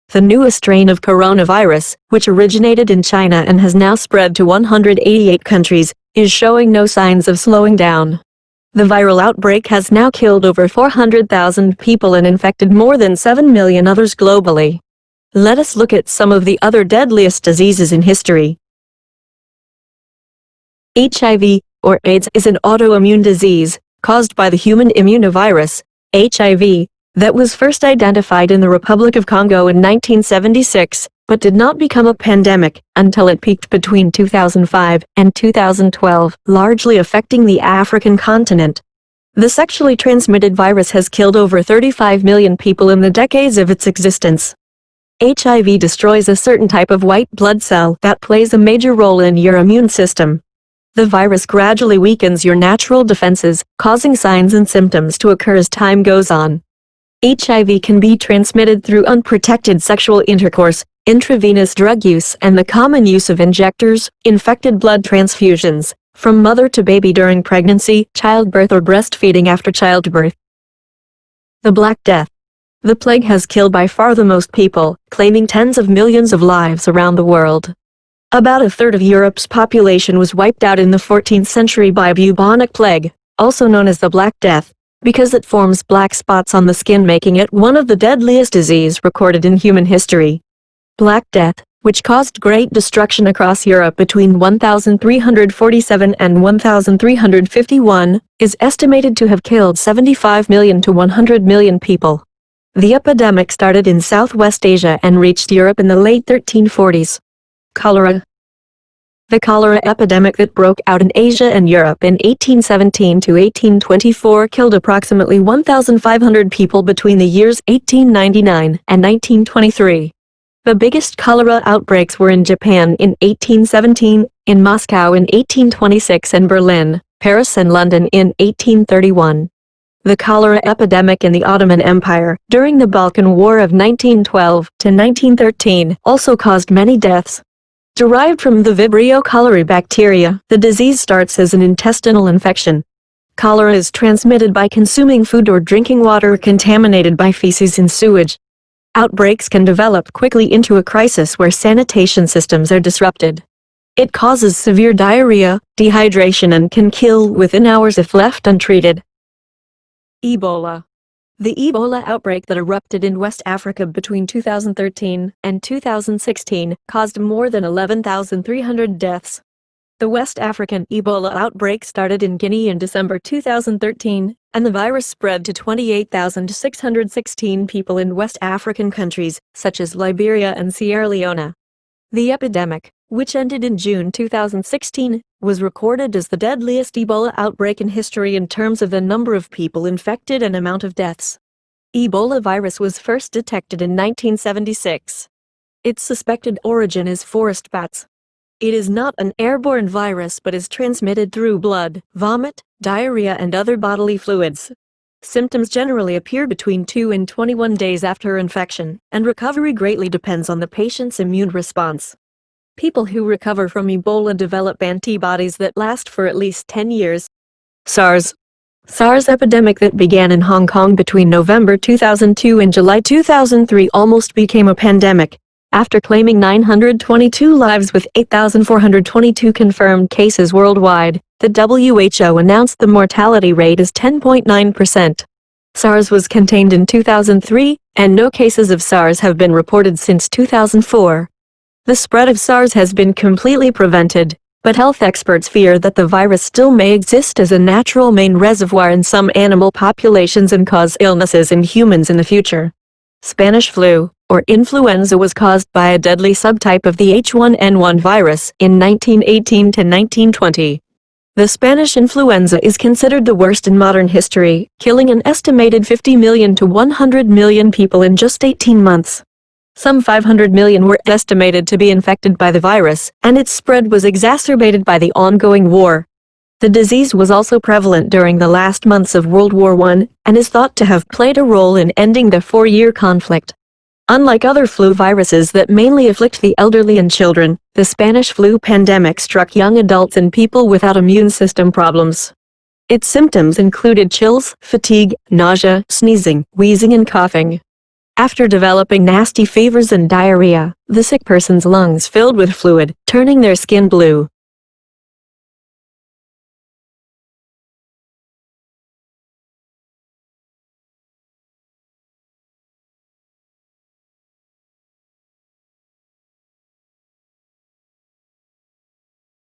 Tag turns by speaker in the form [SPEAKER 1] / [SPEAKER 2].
[SPEAKER 1] The newest strain of coronavirus, which originated in China and has now spread to 188 countries, is showing no signs of slowing down. The viral outbreak has now killed over 400,000 people and infected more than 7 million others globally. Let us look at some of the other deadliest diseases in history. HIV, or AIDS, is an autoimmune disease caused by the human immunovirus, HIV, that was first identified in the Republic of Congo in 1976, but did not become a pandemic until it peaked between 2005 and 2012, largely affecting the African continent. The sexually transmitted virus has killed over 35 million people in the decades of its existence. HIV destroys a certain type of white blood cell that plays a major role in your immune system. The virus gradually weakens your natural defenses, causing signs and symptoms to occur as time goes on. HIV can be transmitted through unprotected sexual intercourse, intravenous drug use, and the common use of injectors, infected blood transfusions, from mother to baby during pregnancy, childbirth, or breastfeeding after childbirth. The Black Death. The plague has killed by far the most people, claiming tens of millions of lives around the world. About a third of Europe's population was wiped out in the 14th century by bubonic plague, also known as the Black Death, because it forms black spots on the skin, making it one of the deadliest diseases recorded in human history. Black Death, which caused great destruction across Europe between 1347 and 1351, is estimated to have killed 75 million to 100 million people. The epidemic started in Southwest Asia and reached Europe in the late 1340s. Cholera. The cholera epidemic that broke out in Asia and Europe in 1817 to 1824 killed approximately 1,500 people between the years 1899 and 1923. The biggest cholera outbreaks were in Japan in 1817, in Moscow in 1826, and Berlin, Paris, and London in 1831. The cholera epidemic in the Ottoman Empire during the Balkan War of 1912 to 1913 also caused many deaths. Derived from the Vibrio cholerae bacteria, the disease starts as an intestinal infection. Cholera is transmitted by consuming food or drinking water contaminated by feces and sewage. Outbreaks can develop quickly into a crisis where sanitation systems are disrupted. It causes severe diarrhea, dehydration, and can kill within hours if left untreated. Ebola. The Ebola outbreak that erupted in West Africa between 2013 and 2016 caused more than 11,300 deaths. The West African Ebola outbreak started in Guinea in December 2013, and the virus spread to 28,616 people in West African countries, such as Liberia and Sierra Leone. The epidemic, which ended in June 2016, was recorded as the deadliest Ebola outbreak in history in terms of the number of people infected and amount of deaths. Ebola virus was first detected in 1976. Its suspected origin is forest bats. It is not an airborne virus but is transmitted through blood, vomit, diarrhea, and other bodily fluids. Symptoms generally appear between 2 and 21 days after infection, and recovery greatly depends on the patient's immune response. People who recover from Ebola develop antibodies that last for at least 10 years. SARS. SARS epidemic that began in Hong Kong between November 2002 and July 2003 almost became a pandemic, after claiming 922 lives with 8,422 confirmed cases worldwide. The WHO announced the mortality rate is 10.9%. SARS was contained in 2003, and no cases of SARS have been reported since 2004. The spread of SARS has been completely prevented, but health experts fear that the virus still may exist as a natural main reservoir in some animal populations and cause illnesses in humans in the future. Spanish flu, or influenza, was caused by a deadly subtype of the H1N1 virus in 1918 to 1920. The Spanish influenza is considered the worst in modern history, killing an estimated 50 million to 100 million people in just 18 months. Some 500 million were estimated to be infected by the virus, and its spread was exacerbated by the ongoing war. The disease was also prevalent during the last months of World War I, and is thought to have played a role in ending the 4-year conflict. Unlike other flu viruses that mainly afflict the elderly and children, the Spanish flu pandemic struck young adults and people without immune system problems. Its symptoms included chills, fatigue, nausea, sneezing, wheezing, and coughing. After developing nasty fevers and diarrhea, the sick person's lungs filled with fluid, turning their skin blue.